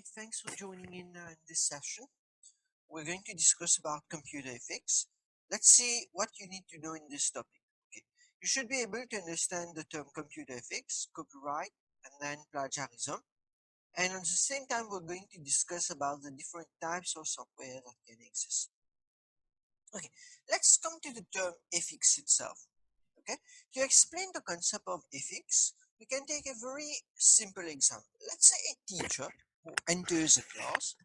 Alright, thanks for joining in this session. We're going to discuss about computer ethics. Let's see what you need to know in this topic. Okay, you should be able to understand the term computer ethics, copyright, and then plagiarism. And at the same time, we're going to discuss about the different types of software that can exist. Okay, let's come to the term ethics itself. Okay, to explain the concept of ethics, we can take a very simple example. Let's say a teacher who enters a class.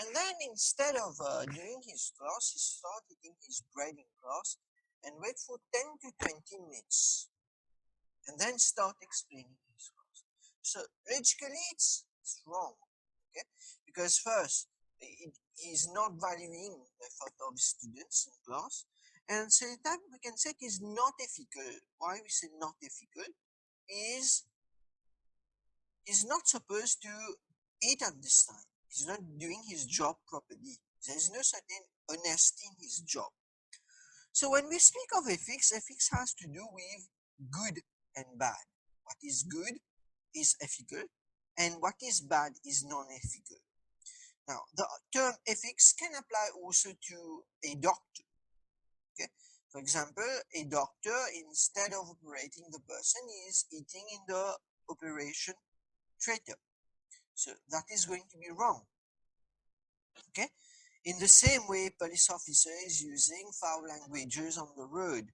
And then instead of doing his class, he start eating his bread in class and wait for 10 to 20 minutes and then start explaining his class. So logically it's wrong, okay? Because first, he's not valuing the effort of students in class, and at the same time we can say it is not ethical. Why we say not ethical is he's not supposed to eat at this time. He's not doing his job properly. There is no certain honesty in his job. So when we speak of ethics, ethics has to do with good and bad. What is good is ethical, and what is bad is non-ethical. Now, the term ethics can apply also to a doctor. Okay? For example, a doctor, instead of operating the person, is eating in the operation theater. So that is going to be wrong. Okay? In the same way, police officer is using foul languages on the road.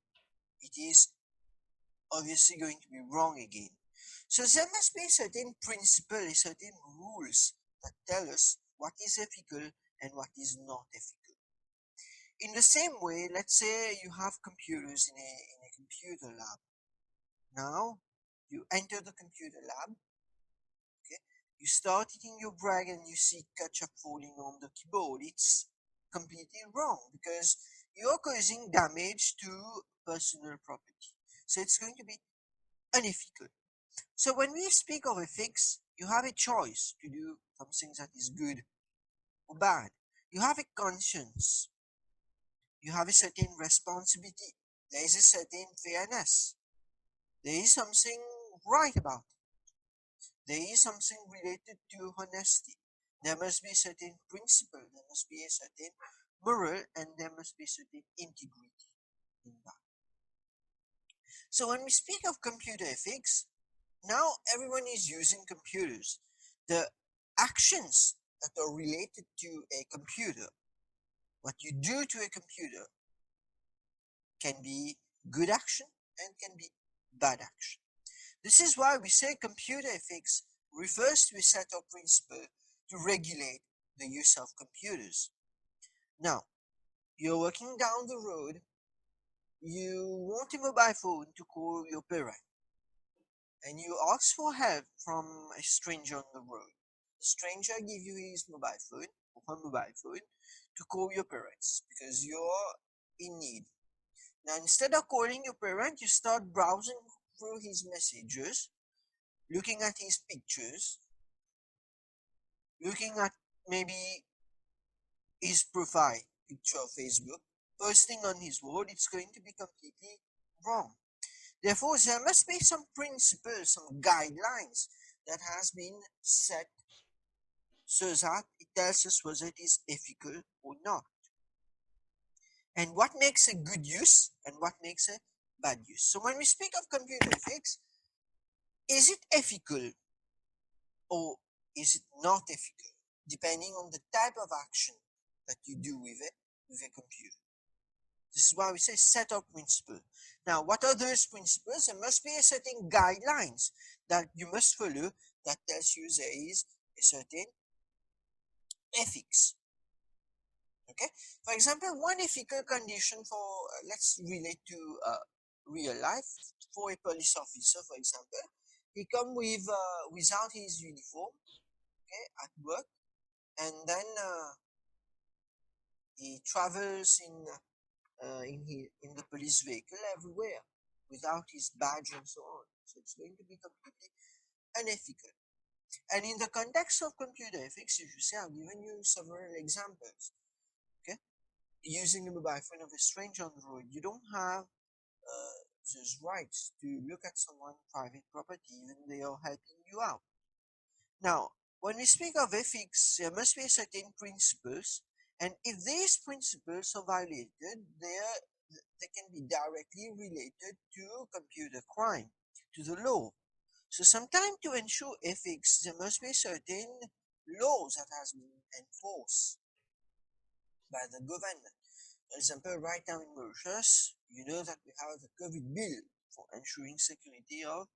It is obviously going to be wrong again. So there must be a certain principle, a certain rules that tell us what is ethical and what is not ethical. In the same way, let's say you have computers in a computer lab. Now, you enter the computer lab. Okay, you start eating your bread and you see ketchup falling on the keyboard. It's completely wrong because you're causing damage to personal property. So it's going to be unethical. So when we speak of ethics, you have a choice to do something that is good or bad. You have a conscience. You have a certain responsibility. There is a certain fairness. There is something right about it. There is something related to honesty. There must be a certain principle. There must be a certain moral, and there must be a certain integrity in that. So when we speak of computer ethics, now everyone is using computers. The actions that are related to a computer, what you do to a computer, can be good action and can be bad action. This is why we say computer ethics refers to a set of principles to regulate the use of computers. Now, you're walking down the road, you want a mobile phone to call your parent, and you ask for help from a stranger on the road. The stranger give you his mobile phone or her mobile phone to call your parents because you're in need. Now, instead of calling your parent, you start browsing through his messages, looking at his pictures, looking at maybe his profile picture of Facebook, posting on his wall. It's going to be completely wrong. Therefore, there must be some principles, some guidelines that has been set so that it tells us whether it is ethical or not. And what makes a good use and what makes a bad use. So when we speak of computer ethics, is it ethical or is it not ethical? Depending on the type of action that you do with a computer. This is why we say set of principles. Now, what are those principles? There must be a certain guidelines that you must follow that tells you there is a certain ethics. Okay. For example, one ethical condition for let's relate to real life for a police officer. For example, he come with without his uniform, okay, at work, and then he travels in the police vehicle everywhere without his badge and so on. So it's going to be completely unethical. And in the context of computer ethics, if you say, I've given you several examples. Okay, using the mobile phone of a stranger on the road, you don't have those rights to look at someone's private property even they are helping you out. Now, When we speak of ethics, there must be certain principles, and if these principles are violated, they can be directly related to computer crime, to the law. So sometimes to ensure ethics, there must be certain laws that has been enforced by the government. For example, right now in Mauritius, you know that we have the COVID bill for ensuring security of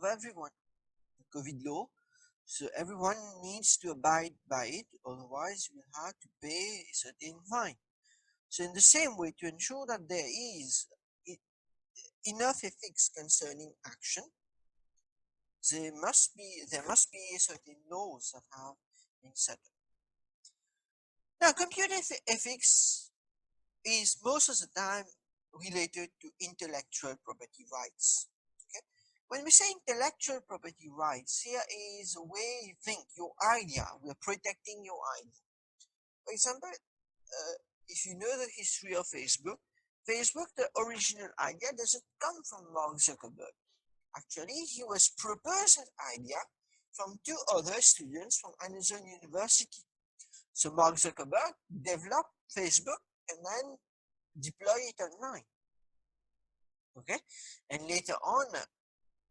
everyone, the COVID law. So everyone needs to abide by it, otherwise you will have to pay a certain fine. So in the same way, to ensure that there is enough ethics concerning action, there must be certain laws that have been set up. Now, computer ethics is most of the time related to intellectual property rights. Okay? When we say intellectual property rights, here is a way you think, your idea. We are protecting your idea. For example, if you know the history of Facebook, the original idea doesn't come from Mark Zuckerberg. Actually, he was proposed an idea from two other students from another university. So Mark Zuckerberg developed Facebook and then deployed it online. Okay, and later on,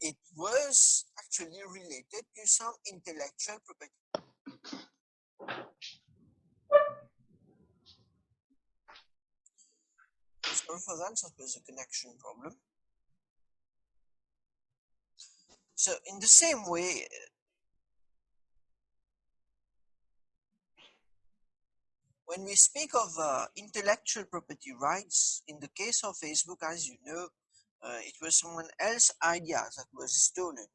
it was actually related to some intellectual property. Sorry for that, so there's a connection problem. So in the same way, when we speak of intellectual property rights, in the case of Facebook, as you know, it was someone else's idea that was stolen.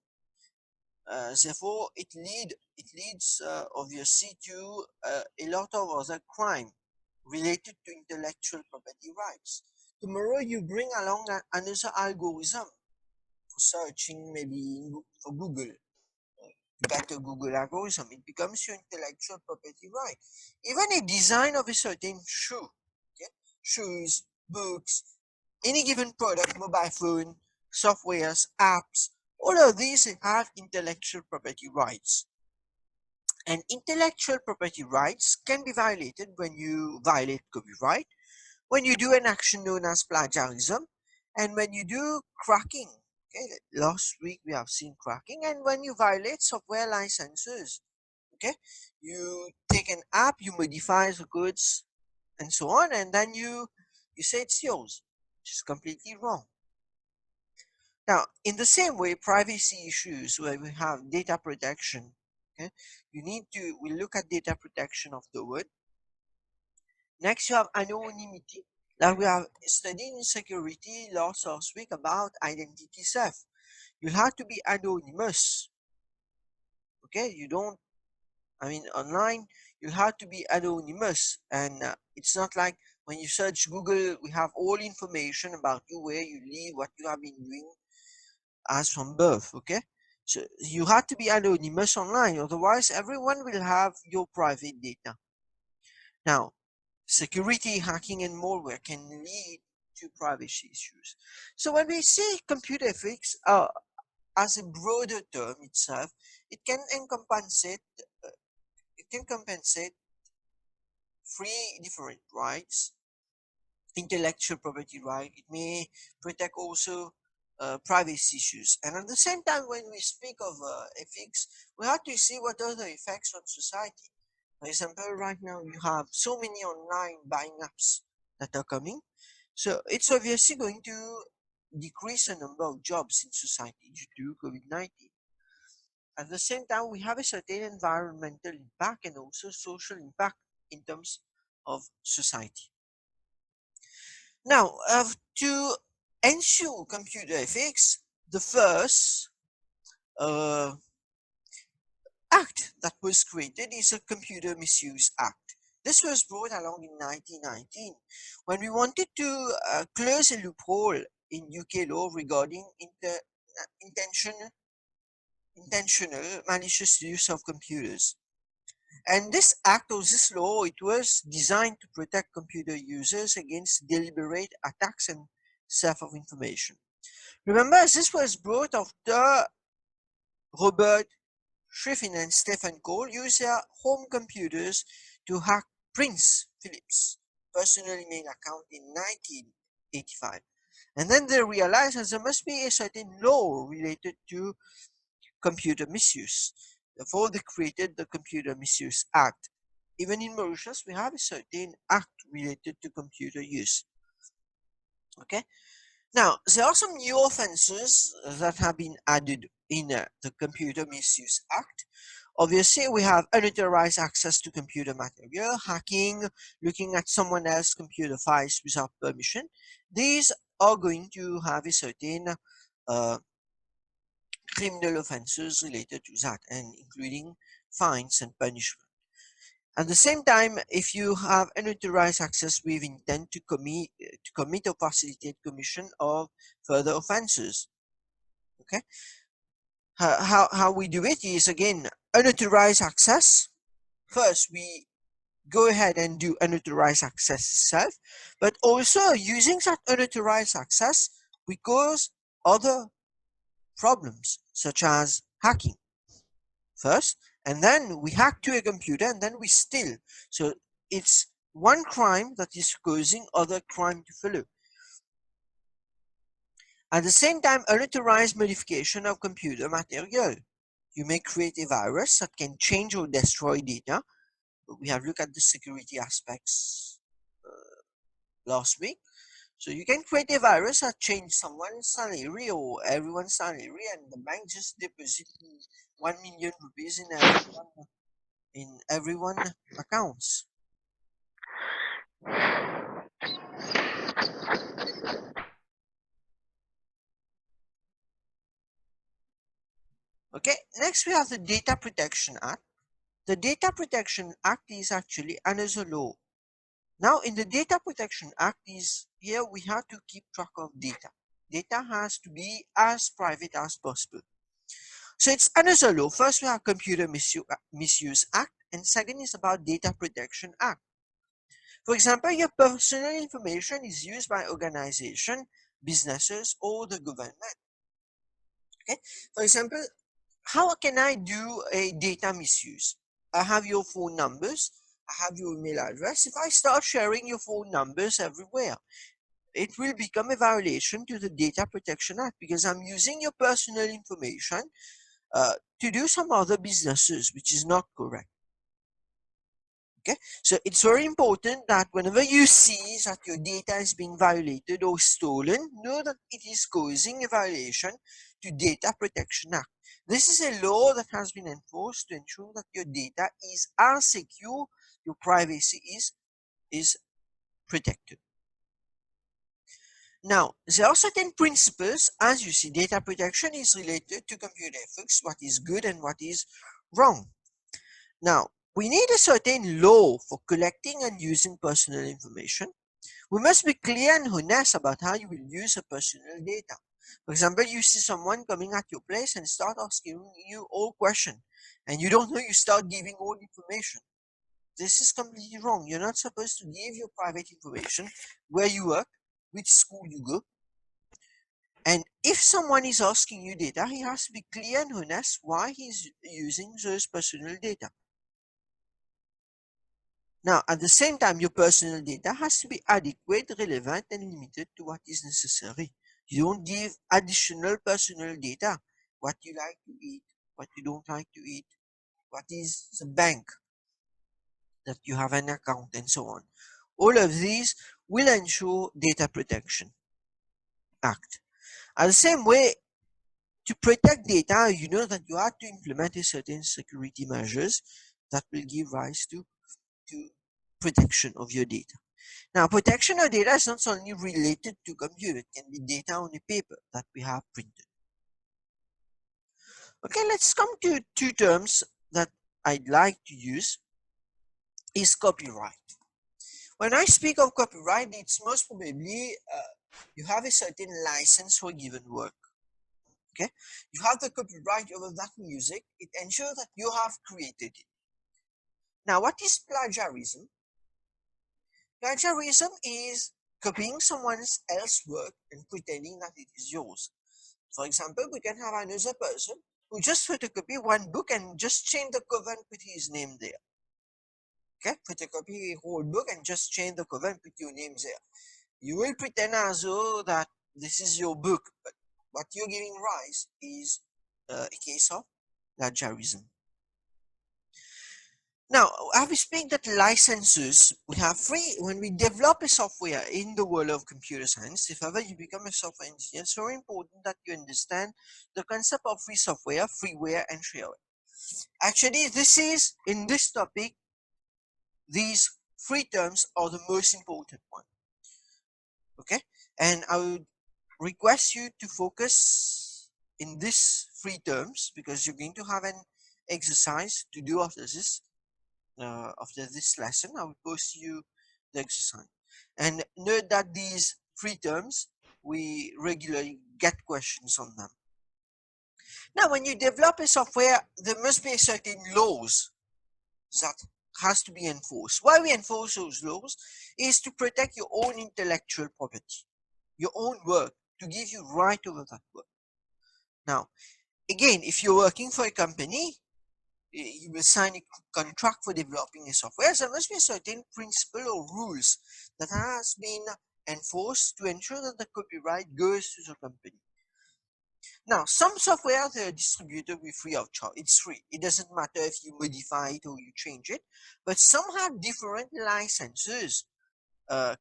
Therefore, it leads obviously to a lot of other crime related to intellectual property rights. Tomorrow, you bring along another algorithm for searching, maybe for Google, better Google algorithm. It becomes your intellectual property right. Even a design of a certain shoe, okay? Shoes, books, any given product, mobile phone, softwares, apps, all of these have intellectual property rights. And intellectual property rights can be violated when you violate copyright, when you do an action known as plagiarism, and when you do cracking. Okay, last week we have seen cracking, and when you violate software licenses. Okay, you take an app, you modify the codes, and so on, and then you say it's yours, which is completely wrong. Now, in the same way, privacy issues where we have data protection, okay, we look at data protection of the word. Next, you have anonymity. Now, we have studied in security last week about identity theft. You have to be anonymous. Okay, you don't, I mean, online, you have to be anonymous. And it's not like when you search Google, we have all information about you, where you live, what you have been doing as from birth. Okay, so you have to be anonymous online, otherwise everyone will have your private data. Now, security, hacking, and malware can lead to privacy issues. So when we say computer ethics as a broader term itself, it can encompass it can compensate three different rights: intellectual property right. It may protect also privacy issues. And at the same time, when we speak of ethics, we have to see what are the effects on society. For example, right now you have so many online buying apps that are coming. So it's obviously going to decrease the number of jobs in society due to COVID-19. At the same time, we have a certain environmental impact and also social impact in terms of society. Now, to ensure computer ethics, the first uh, act that was created is a Computer Misuse Act. This was brought along in 1919 when we wanted to close a loophole in UK law regarding intentional malicious use of computers. And this act or this law, it was designed to protect computer users against deliberate attacks and theft of information. Remember, this was brought after Robert Griffin and Stephen Cole used their home computers to hack Prince Philip's personal email account in 1985. And then they realized that there must be a certain law related to computer misuse. Therefore, they created the Computer Misuse Act. Even in Mauritius, we have a certain act related to computer use. Okay. Now, there are some new offenses that have been added in the Computer Misuse Act. Obviously, we have unauthorized access to computer material, hacking, looking at someone else's computer files without permission. These are going to have a certain uh, criminal offenses related to that, and including fines and punishment. At the same time, if you have unauthorized access with intent to commit or facilitate commission of further offenses, okay, how we do it is again unauthorized access. First, we go ahead and do unauthorized access itself, but also using that unauthorized access, we cause other problems such as hacking first, and then we hack to a computer, and then we steal. So it's one crime that is causing other crime to follow. At the same time, unauthorized modification of computer material. You may create a virus that can change or destroy data. We have looked at the security aspects last week. So you can create a virus that changes someone's salary or everyone's salary, and the bank just deposit 1 million rupees in everyone accounts. Okay, next we have the Data Protection Act. The Data Protection Act is actually another law. Now in the Data Protection Act is here we have to keep track of data. Data has to be as private as possible. So it's another law. First we have Computer Misuse Act, and second is about Data Protection Act. For example, your personal information is used by organization, businesses, or the government. Okay. For example, how can I do a data misuse? I have your phone numbers, I have your email address. If I start sharing your phone numbers everywhere, it will become a violation to the Data Protection Act because I'm using your personal information to do some other businesses, which is not correct. Okay, so it's very important that whenever you see that your data is being violated or stolen, know that it is causing a violation to Data Protection Act. This is a law that has been enforced to ensure that your data is as secure, your privacy is protected. Now, there are certain principles. As you see, data protection is related to computer ethics, what is good and what is wrong. Now, we need a certain law for collecting and using personal information. We must be clear and honest about how you will use a personal data. For example, you see someone coming at your place and start asking you all questions, and you don't know, you start giving all information. This is completely wrong. You're not supposed to give your private information, where you work, which school you go. And if someone is asking you data, he has to be clear and honest why he's using those personal data. Now, at the same time, your personal data has to be adequate, relevant, and limited to what is necessary. You don't give additional personal data, what you like to eat, what you don't like to eat, what is the bank that you have an account, and so on. All of these will ensure Data Protection Act. At the same way, to protect data, you know that you have to implement a certain security measures that will give rise to protection of your data. Now, protection of data is not only related to computer, it can be data on a paper that we have printed. Okay, let's come to two terms that I'd like to use is copyright. When I speak of copyright, it's most probably you have a certain license for a given work. Okay, you have the copyright over that music. It ensures that you have created it. Now, what is plagiarism? Plagiarism is copying someone else's work and pretending that it is yours. For example, we can have another person who just photocopy one book and just change the cover and put his name there. Okay, photocopy a whole book and just change the cover and put your names there. You will pretend as though that this is your book, but what you're giving rise is a case of plagiarism. Now, have we speak that licenses we have free when we develop a software in the world of computer science? If ever you become a software engineer, it's very important that you understand the concept of free software, freeware, and shareware. Actually, this is in this topic, these three terms are the most important one. Okay, and I would request you to focus in these three terms because you're going to have an exercise to do after this lesson. I will post you the exercise. And note that these three terms, we regularly get questions on them. Now, when you develop a software, there must be certain laws that has to be enforced. Why we enforce those laws is to protect your own intellectual property, your own work, to give you right over that work. Now, again, if you're working for a company, you will sign a contract for developing a software. There must be a certain principle or rules that has been enforced to ensure that the copyright goes to the company. Now, some software they are distributed with free of charge. It's free. It doesn't matter if you modify it or you change it, but some have different licenses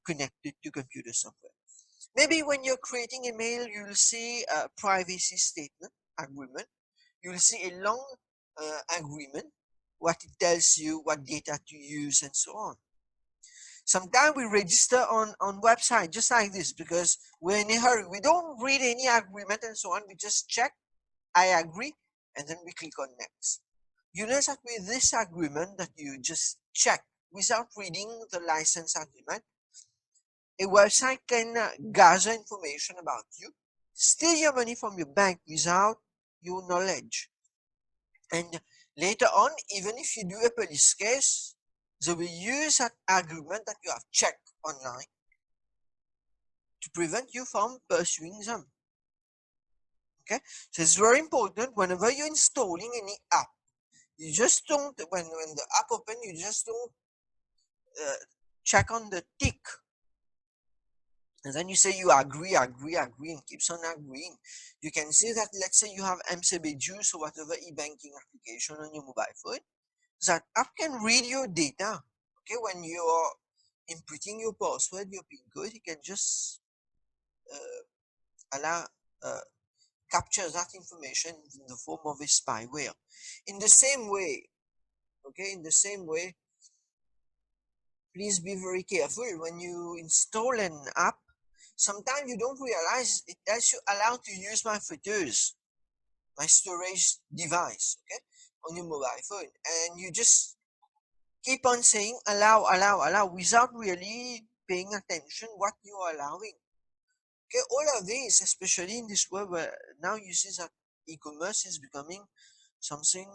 connected to computer software. Maybe when you're creating a mail, you'll see a privacy statement agreement. You'll see a long agreement, what it tells you, what data to use, and so on. Sometimes we register on website just like this because we're in a hurry. We don't read any agreement and so on. We just check, I agree, and then we click on next. You notice that with this agreement that you just check without reading the license agreement, a website can gather information about you, steal your money from your bank without your knowledge. And later on, even if you do a police case, they will use that agreement that you have checked online to prevent you from pursuing them. Okay, so it's very important whenever you're installing any app, you just don't, when the app open, you just don't check on the tick. And then you say you agree, and keeps on agreeing. You can see that, let's say you have MCB Juice or whatever e-banking application on your mobile phone. That app can read your data. Okay, when you're inputting your password, your PIN code, it can just capture that information in the form of a spyware. In the same way, please be very careful when you install an app. Sometimes you don't realize it tells you allow to use my photos, my storage device, okay, on your mobile phone, and you just keep on saying allow without really paying attention what you are allowing. Okay, all of these, especially in this world where now you see that e-commerce is becoming something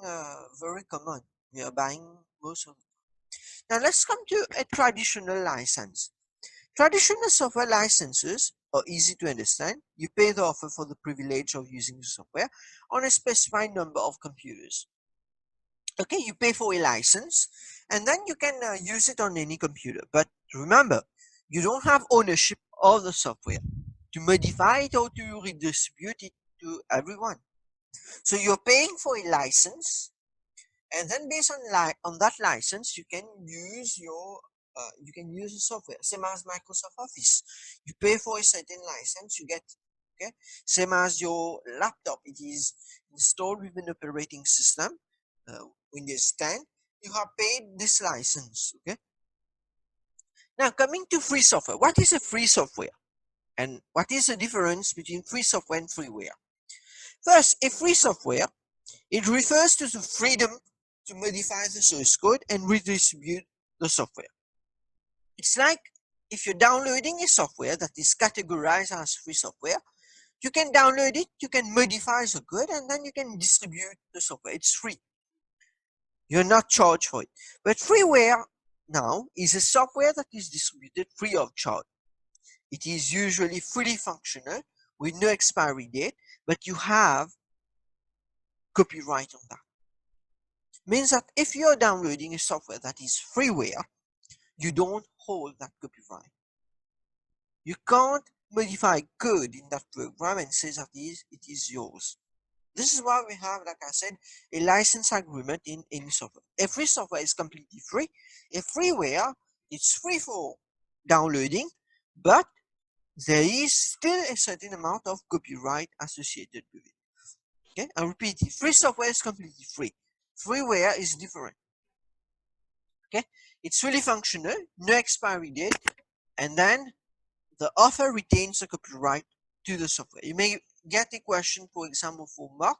very common. We are buying most of it. Now let's come to a traditional license. Traditional software licenses are easy to understand. You pay the offer for the privilege of using the software on a specified number of computers. Okay, you pay for a license and then you can use it on any computer. But remember, you don't have ownership of the software to modify it or to redistribute it to everyone. So you're paying for a license, and then based on that license, you can use the software. Same as Microsoft Office, you pay for a certain license, you get. Okay, same as your laptop, it is installed with an operating system, Windows 10. You have paid this license. Okay. Now coming to free software, what is a free software, and what is the difference between free software and freeware? First, a free software, it refers to the freedom to modify the source code and redistribute the software. It's like if you're downloading a software that is categorized as free software, you can download it, you can modify the code, and then you can distribute the software. It's free. You're not charged for it. But freeware now is a software that is distributed free of charge. It is usually fully functional with no expiry date, but you have copyright on that. Means that if you're downloading a software that is freeware, you don't hold that copyright. You can't modify code in that program and say that it is yours. This is why we have, like I said, a license agreement in any software. A free software is completely free. A freeware, it's free for downloading, but there is still a certain amount of copyright associated with it. Okay, I repeat it. Free software is completely free. Freeware is different. Okay, it's fully functional, no expiry date, and then the author retains the copyright to the software. You may get a question, for example, for mock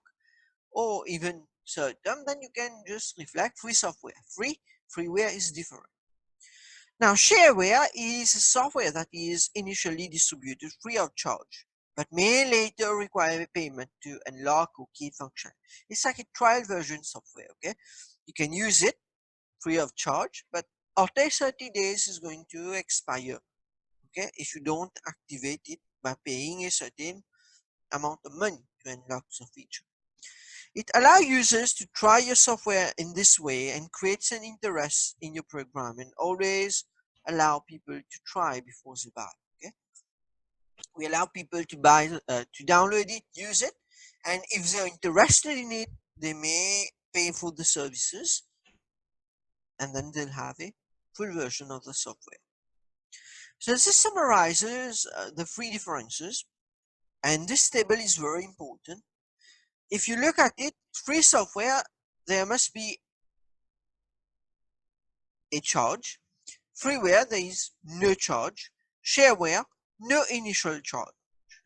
or even certain, then you can just reflect free software. Freeware is different. Now, shareware is a software that is initially distributed free of charge, but may later require a payment to unlock or key function. It's like a trial version software, okay? You can use it free of charge, but after 30 days is going to expire, okay? If you don't activate it by paying a certain amount of money to unlock the feature. It allows users to try your software in this way and creates an interest in your program, and always allow people to try before they buy. Okay, we allow people to to download it, use it, and if they're interested in it, they may pay for the services, and then they'll have a full version of the software. So this summarizes the three differences, and this table is very important. If you look at it, free software, there must be a charge. Freeware, there is no charge. Shareware, no initial charge.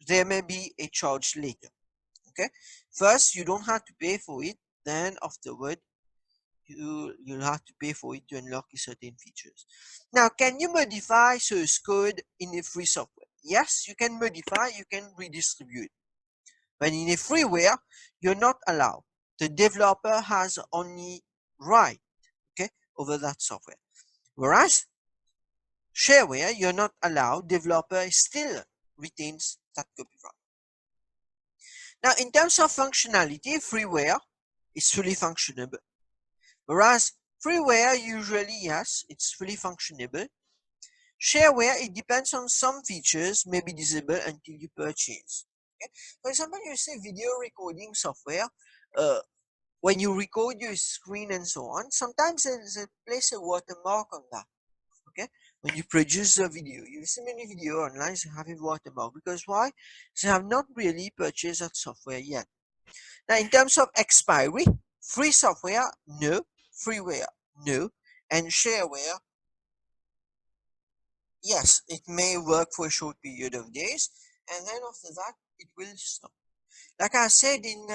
There may be a charge later. Okay. First, you don't have to pay for it. Then afterward, you'll have to pay for it to unlock certain features. Now, can you modify source code in a free software? Yes, you can modify. You can redistribute. But in a freeware, you're not allowed. The developer has only right, okay, over that software. Whereas shareware, you're not allowed. Developer still retains that copyright. Now, in terms of functionality, freeware is fully functionable. Whereas freeware, usually, yes, it's fully functionable. Shareware, it depends on some features may be disabled until you purchase. Okay? For example, you say video recording software. When you record your screen and so on, sometimes they place a watermark on that. Okay, when you produce a video, you see many video online they have a watermark, because why? They have not really purchased that software yet. Now, in terms of expiry, free software, no. Freeware, no. And shareware, yes, it may work for a short period of days, and then after that it will stop. Like I said in